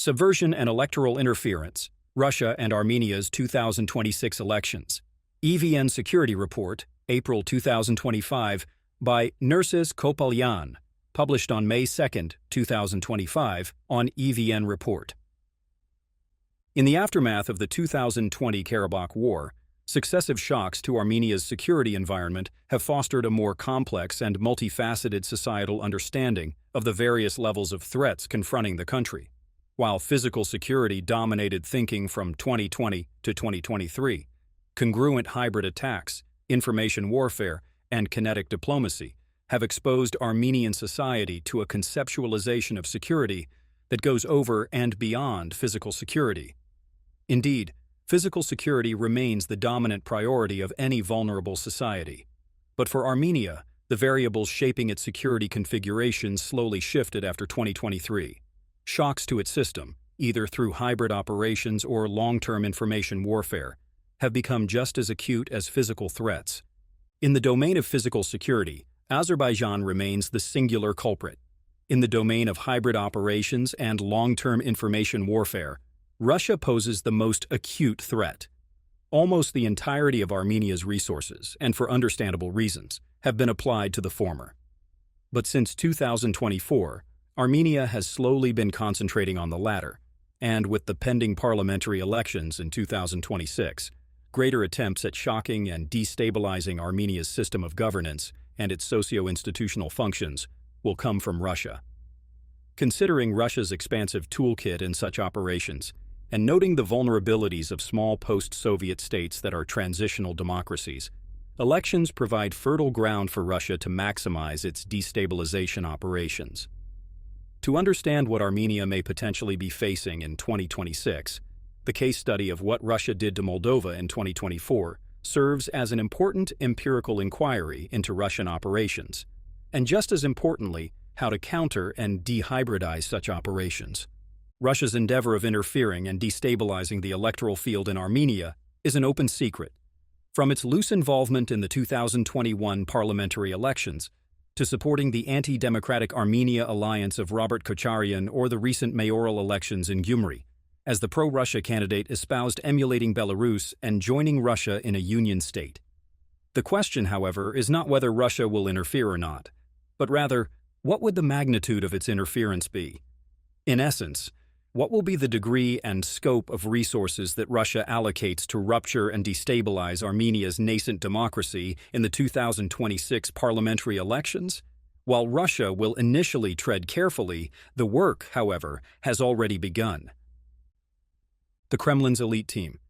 Subversion and Electoral Interference, Russia and Armenia's 2026 Elections. EVN Security Report, April 2025, by Nerses Kopalyan, published on May 2, 2025, on EVN Report. In the aftermath of the 2020 Karabakh War, successive shocks to Armenia's security environment have fostered a more complex and multifaceted societal understanding of the various levels of threats confronting the country. While physical security dominated thinking from 2020 to 2023, congruent hybrid attacks, information warfare, and kinetic diplomacy have exposed Armenian society to a conceptualization of security that goes over and beyond physical security. Indeed, physical security remains the dominant priority of any vulnerable society. But for Armenia, the variables shaping its security configuration slowly shifted after 2023. Shocks to its system, either through hybrid operations or long-term information warfare, have become just as acute as physical threats. In the domain of physical security, Azerbaijan remains the singular culprit. In the domain of hybrid operations and long-term information warfare, Russia poses the most acute threat. Almost the entirety of Armenia's resources, and for understandable reasons, have been applied to the former. But since 2024, Armenia has slowly been concentrating on the latter, and with the pending parliamentary elections in 2026, greater attempts at shocking and destabilizing Armenia's system of governance and its socio-institutional functions will come from Russia. Considering Russia's expansive toolkit in such operations, and noting the vulnerabilities of small post-Soviet states that are transitional democracies, elections provide fertile ground for Russia to maximize its destabilization operations. To understand what Armenia may potentially be facing in 2026, the case study of what Russia did to Moldova in 2024 serves as an important empirical inquiry into Russian operations, and just as importantly, how to counter and dehybridize such operations. Russia's endeavor of interfering and destabilizing the electoral field in Armenia is an open secret. From its loose involvement in the 2021 parliamentary elections, to supporting the anti-democratic Armenia alliance of Robert Kocharyan or the recent mayoral elections in Gyumri, as the pro-Russia candidate espoused emulating Belarus and joining Russia in a union state. The question, however, is not whether Russia will interfere or not, but rather, what would the magnitude of its interference be? In essence, what will be the degree and scope of resources that Russia allocates to rupture and destabilize Armenia's nascent democracy in the 2026 parliamentary elections? While Russia will initially tread carefully, the work, however, has already begun. The Kremlin's elite team.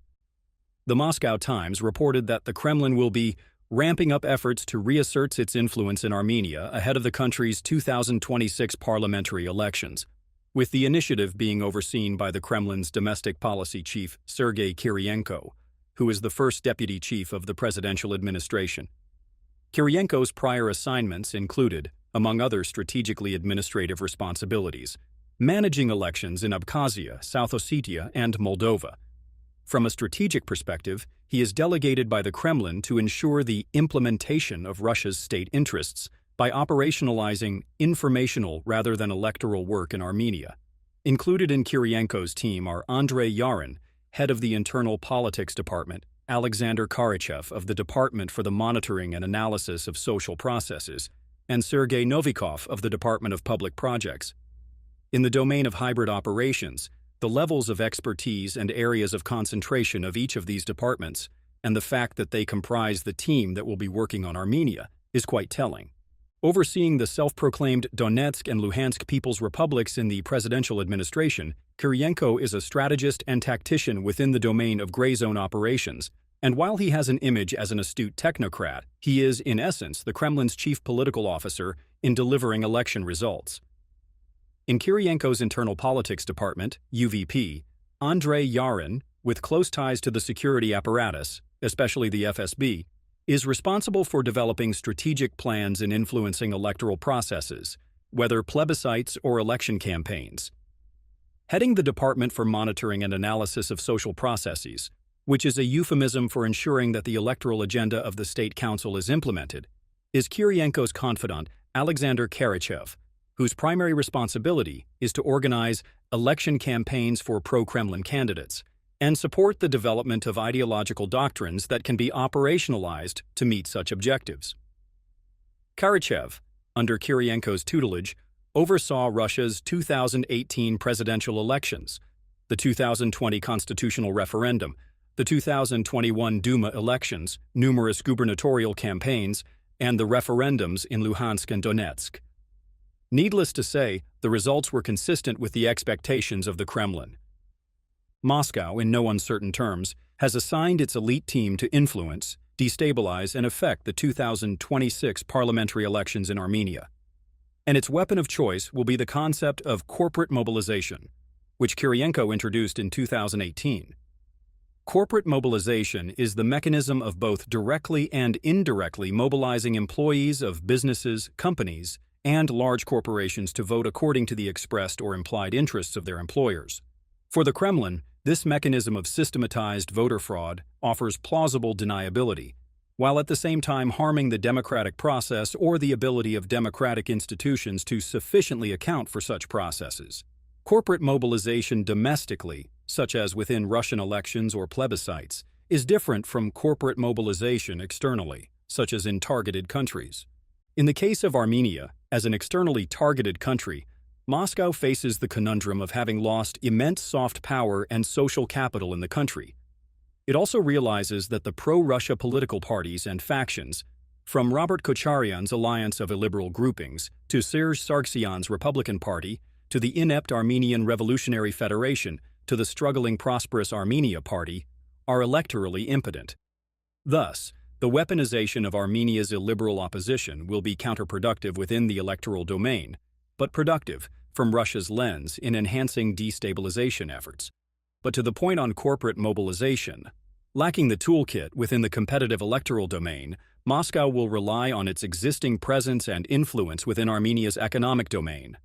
The Moscow Times reported that the Kremlin will be ramping up efforts to reassert its influence in Armenia ahead of the country's 2026 parliamentary elections, with the initiative being overseen by the Kremlin's domestic policy chief Sergei Kiriyenko, who is the first deputy chief of the presidential administration. Kiriyenko's prior assignments included, among other strategically administrative responsibilities, managing elections in Abkhazia, South Ossetia, and Moldova. From a strategic perspective, he is delegated by the Kremlin to ensure the implementation of Russia's state interests by operationalizing informational rather than electoral work in Armenia. Included in Kiriyenko's team are Andrei Yarin, head of the Internal Politics Department, Alexander Karachev of the Department for the Monitoring and Analysis of Social Processes, and Sergei Novikov of the Department of Public Projects. In the domain of hybrid operations, the levels of expertise and areas of concentration of each of these departments, and the fact that they comprise the team that will be working on Armenia, is quite telling. Overseeing the self-proclaimed Donetsk and Luhansk People's Republics in the presidential administration, Kiriyenko is a strategist and tactician within the domain of gray zone operations, and while he has an image as an astute technocrat, he is, in essence, the Kremlin's chief political officer in delivering election results. In Kiriyenko's Internal Politics Department, UVP, Andrei Yarin, with close ties to the security apparatus, especially the FSB, is responsible for developing strategic plans and influencing electoral processes, whether plebiscites or election campaigns. Heading the Department for Monitoring and Analysis of Social Processes, which is a euphemism for ensuring that the electoral agenda of the State Council is implemented, is Kiriyenko's confidant, Alexander Karachev, whose primary responsibility is to organize election campaigns for pro-Kremlin candidates and support the development of ideological doctrines that can be operationalized to meet such objectives. Karachev, under Kirienko's tutelage, oversaw Russia's 2018 presidential elections, the 2020 constitutional referendum, the 2021 Duma elections, numerous gubernatorial campaigns, and the referendums in Luhansk and Donetsk. Needless to say, the results were consistent with the expectations of the Kremlin. Moscow, in no uncertain terms, has assigned its elite team to influence, destabilize, and affect the 2026 parliamentary elections in Armenia. And its weapon of choice will be the concept of corporate mobilization, which Kirienko introduced in 2018. Corporate mobilization is the mechanism of both directly and indirectly mobilizing employees of businesses, companies, and large corporations to vote according to the expressed or implied interests of their employers. For the Kremlin, this mechanism of systematized voter fraud offers plausible deniability, while at the same time harming the democratic process or the ability of democratic institutions to sufficiently account for such processes. Corporate mobilization domestically, such as within Russian elections or plebiscites, is different from corporate mobilization externally, such as in targeted countries. In the case of Armenia, as an externally targeted country, Moscow faces the conundrum of having lost immense soft power and social capital in the country. It also realizes that the pro-Russia political parties and factions, from Robert Kocharyan's alliance of illiberal groupings to Serge Sargsyan's Republican Party to the inept Armenian Revolutionary Federation to the struggling prosperous Armenia Party, are electorally impotent. Thus, the weaponization of Armenia's illiberal opposition will be counterproductive within the electoral domain, but productive, from Russia's lens, in enhancing destabilization efforts. But to the point on corporate mobilization, lacking the toolkit within the competitive electoral domain, Moscow will rely on its existing presence and influence within Armenia's economic domain.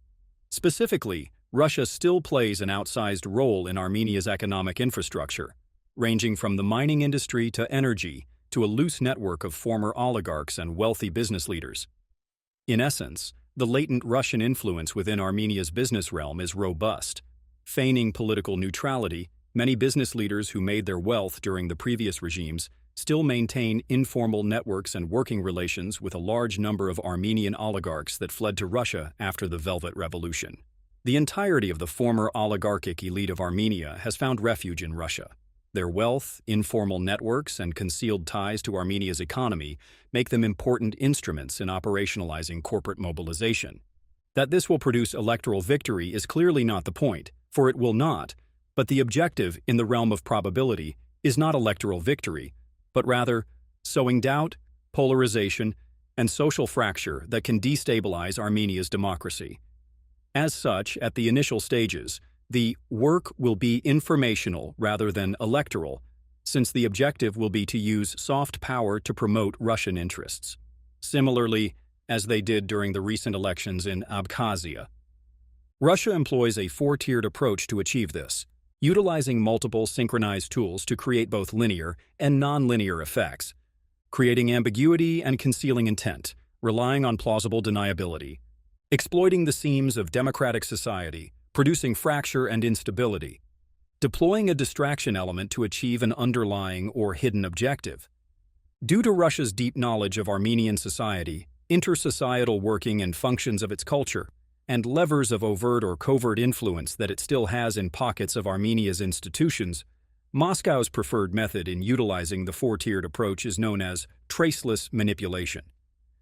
Specifically, Russia still plays an outsized role in Armenia's economic infrastructure, ranging from the mining industry to energy to a loose network of former oligarchs and wealthy business leaders. In essence, the latent Russian influence within Armenia's business realm is robust. Feigning political neutrality, many business leaders who made their wealth during the previous regimes still maintain informal networks and working relations with a large number of Armenian oligarchs that fled to Russia after the Velvet Revolution. The entirety of the former oligarchic elite of Armenia has found refuge in Russia. Their wealth, informal networks, and concealed ties to Armenia's economy make them important instruments in operationalizing corporate mobilization. That this will produce electoral victory is clearly not the point, for it will not, but the objective in the realm of probability is not electoral victory, but rather sowing doubt, polarization, and social fracture that can destabilize Armenia's democracy. As such, at the initial stages, the work will be informational rather than electoral, since the objective will be to use soft power to promote Russian interests, similarly as they did during the recent elections in Abkhazia. Russia employs a four-tiered approach to achieve this, utilizing multiple synchronized tools to create both linear and nonlinear effects, creating ambiguity and concealing intent, relying on plausible deniability, exploiting the seams of democratic society, producing fracture and instability, deploying a distraction element to achieve an underlying or hidden objective. Due to Russia's deep knowledge of Armenian society, intersocietal working and functions of its culture, and levers of overt or covert influence that it still has in pockets of Armenia's institutions, Moscow's preferred method in utilizing the four-tiered approach is known as traceless manipulation.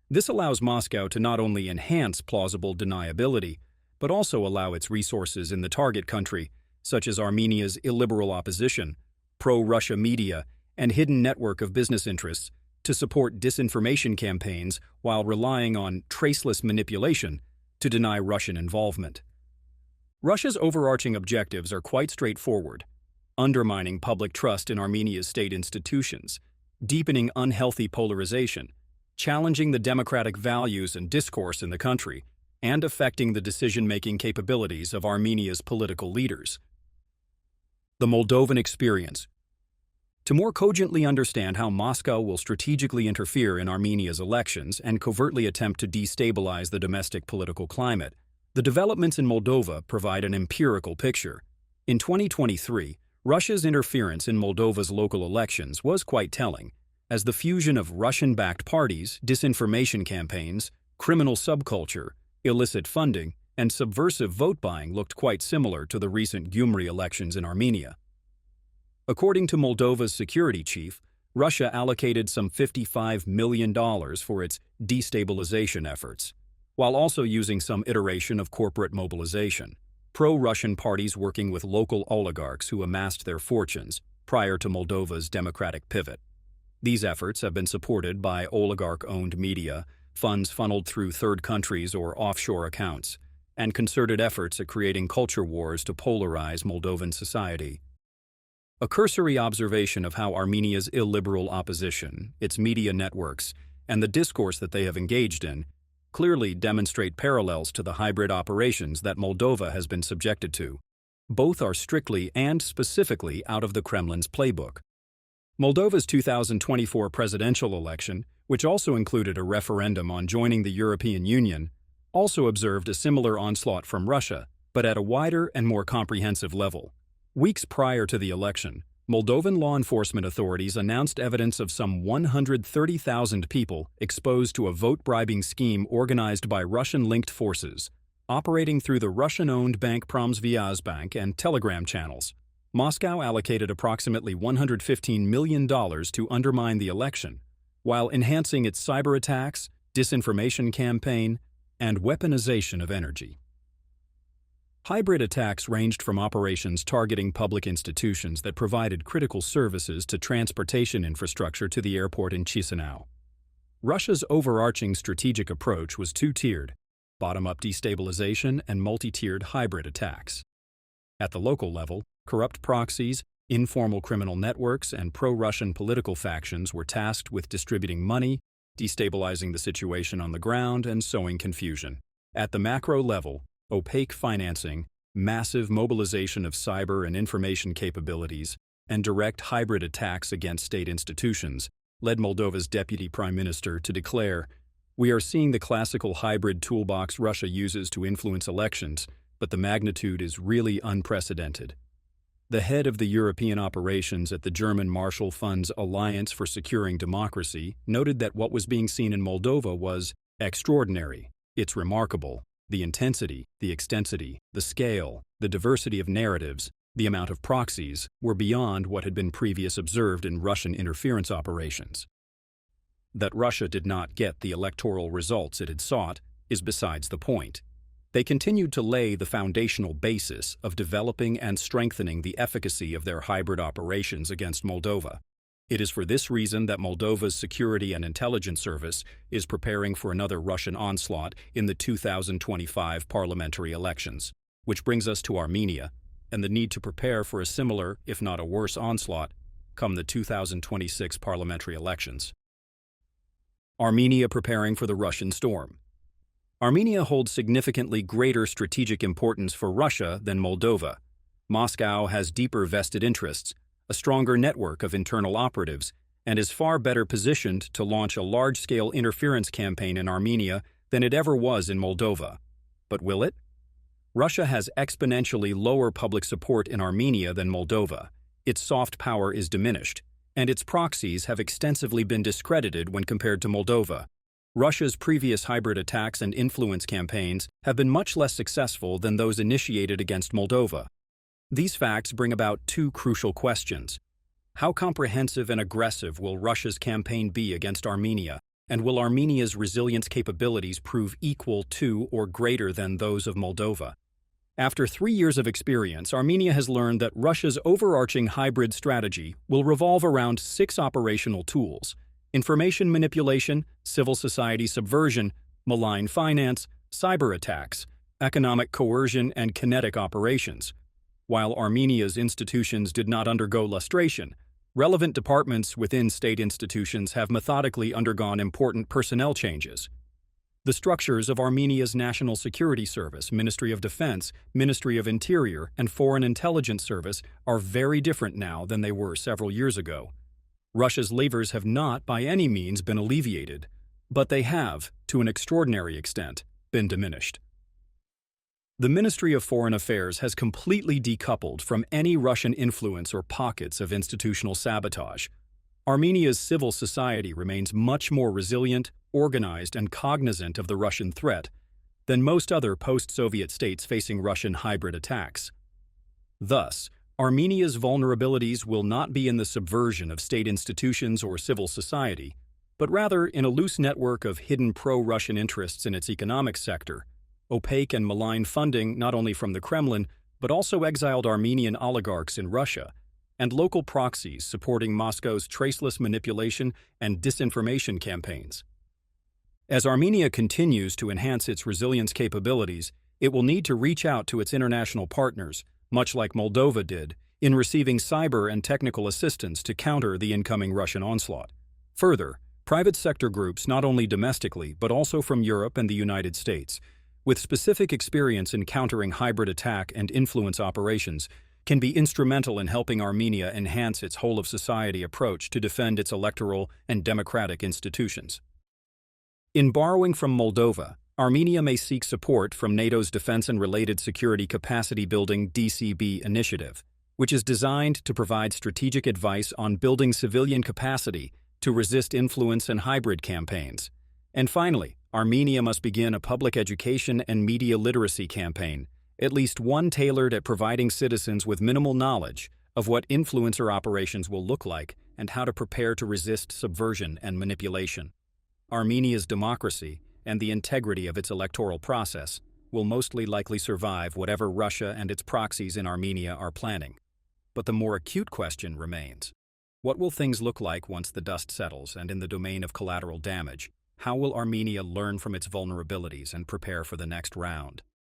This allows Moscow to not only enhance plausible deniability, but also allow its resources in the target country, such as Armenia's illiberal opposition, pro-Russia media, and hidden network of business interests, to support disinformation campaigns while relying on traceless manipulation to deny Russian involvement. Russia's overarching objectives are quite straightforward: undermining public trust in Armenia's state institutions, deepening unhealthy polarization, challenging the democratic values and discourse in the country, and affecting the decision-making capabilities of Armenia's political leaders. The Moldovan experience. To more cogently understand how Moscow will strategically interfere in Armenia's elections and covertly attempt to destabilize the domestic political climate, The developments in Moldova provide an empirical picture. In 2023, Russia's interference in Moldova's local elections was quite telling, as the fusion of Russian-backed parties, disinformation campaigns, criminal subculture, illicit funding, and subversive vote-buying looked quite similar to the recent Gyumri elections in Armenia. According to Moldova's security chief, Russia allocated some $55 million for its destabilization efforts, while also using some iteration of corporate mobilization. Pro-Russian parties working with local oligarchs who amassed their fortunes prior to Moldova's democratic pivot. These efforts have been supported by oligarch-owned media, funds funneled through third countries or offshore accounts, and concerted efforts at creating culture wars to polarize Moldovan society. A cursory observation of how Armenia's illiberal opposition, its media networks, and the discourse that they have engaged in clearly demonstrate parallels to the hybrid operations that Moldova has been subjected to. Both are strictly and specifically out of the Kremlin's playbook. Moldova's 2024 presidential election, which also included a referendum on joining the European Union, also observed a similar onslaught from Russia, but at a wider and more comprehensive level. Weeks prior to the election, Moldovan law enforcement authorities announced evidence of some 130,000 people exposed to a vote-bribing scheme organized by Russian-linked forces, operating through the Russian-owned bank Pромsvyazbank and Telegram channels. Moscow allocated approximately $115 million to undermine the election, while enhancing its cyber attacks, disinformation campaign, and weaponization of energy. Hybrid attacks ranged from operations targeting public institutions that provided critical services to transportation infrastructure to the airport in Chisinau. Russia's overarching strategic approach was two-tiered: bottom-up destabilization and multi-tiered hybrid attacks. At the local level, corrupt proxies, informal criminal networks, and pro-Russian political factions were tasked with distributing money, destabilizing the situation on the ground, and sowing confusion. At the macro level, opaque financing, massive mobilization of cyber and information capabilities, and direct hybrid attacks against state institutions led Moldova's deputy prime minister to declare, "We are seeing the classical hybrid toolbox Russia uses to influence elections, but the magnitude is really unprecedented." The head of the European operations at the German Marshall Fund's Alliance for Securing Democracy noted that what was being seen in Moldova was extraordinary. It's remarkable. The intensity, the extensity, the scale, the diversity of narratives, the amount of proxies were beyond what had been previously observed in Russian interference operations. That Russia did not get the electoral results it had sought is besides the point. They continued to lay the foundational basis of developing and strengthening the efficacy of their hybrid operations against Moldova. It is for this reason that Moldova's Security and Intelligence Service is preparing for another Russian onslaught in the 2025 parliamentary elections, which brings us to Armenia and the need to prepare for a similar, if not a worse, onslaught come the 2026 parliamentary elections. Armenia preparing for the Russian storm. Armenia holds significantly greater strategic importance for Russia than Moldova. Moscow has deeper vested interests, a stronger network of internal operatives, and is far better positioned to launch a large-scale interference campaign in Armenia than it ever was in Moldova. But will it? Russia has exponentially lower public support in Armenia than Moldova. Its soft power is diminished, and its proxies have extensively been discredited when compared to Moldova. Russia's previous hybrid attacks and influence campaigns have been much less successful than those initiated against Moldova. These facts bring about two crucial questions. How comprehensive and aggressive will Russia's campaign be against Armenia, and will Armenia's resilience capabilities prove equal to or greater than those of Moldova? After 3 years of experience, Armenia has learned that Russia's overarching hybrid strategy will revolve around 6 operational tools: information manipulation, civil society subversion, malign finance, cyber attacks, economic coercion, and kinetic operations. While Armenia's institutions did not undergo lustration, relevant departments within state institutions have methodically undergone important personnel changes. The structures of Armenia's National Security Service, Ministry of Defense, Ministry of Interior, and Foreign Intelligence Service are very different now than they were several years ago. Russia's levers have not, by any means, been alleviated, but they have, to an extraordinary extent, been diminished. The Ministry of Foreign Affairs has completely decoupled from any Russian influence or pockets of institutional sabotage. Armenia's civil society remains much more resilient, organized, and cognizant of the Russian threat than most other post-Soviet states facing Russian hybrid attacks. Thus, Armenia's vulnerabilities will not be in the subversion of state institutions or civil society, but rather in a loose network of hidden pro-Russian interests in its economic sector, opaque and malign funding not only from the Kremlin, but also exiled Armenian oligarchs in Russia, and local proxies supporting Moscow's traceless manipulation and disinformation campaigns. As Armenia continues to enhance its resilience capabilities, it will need to reach out to its international partners, much like Moldova did, in receiving cyber and technical assistance to counter the incoming Russian onslaught. Further, private sector groups not only domestically but also from Europe and the United States, with specific experience in countering hybrid attack and influence operations, can be instrumental in helping Armenia enhance its whole-of-society approach to defend its electoral and democratic institutions. In borrowing from Moldova, Armenia may seek support from NATO's Defense and Related Security Capacity Building (DCB) initiative, which is designed to provide strategic advice on building civilian capacity to resist influence and hybrid campaigns. And finally, Armenia must begin a public education and media literacy campaign, at least one tailored at providing citizens with minimal knowledge of what influencer operations will look like and how to prepare to resist subversion and manipulation. Armenia's democracy and the integrity of its electoral process will mostly likely survive whatever Russia and its proxies in Armenia are planning. But the more acute question remains. What will things look like once the dust settles and in the domain of collateral damage? How will Armenia learn from its vulnerabilities and prepare for the next round?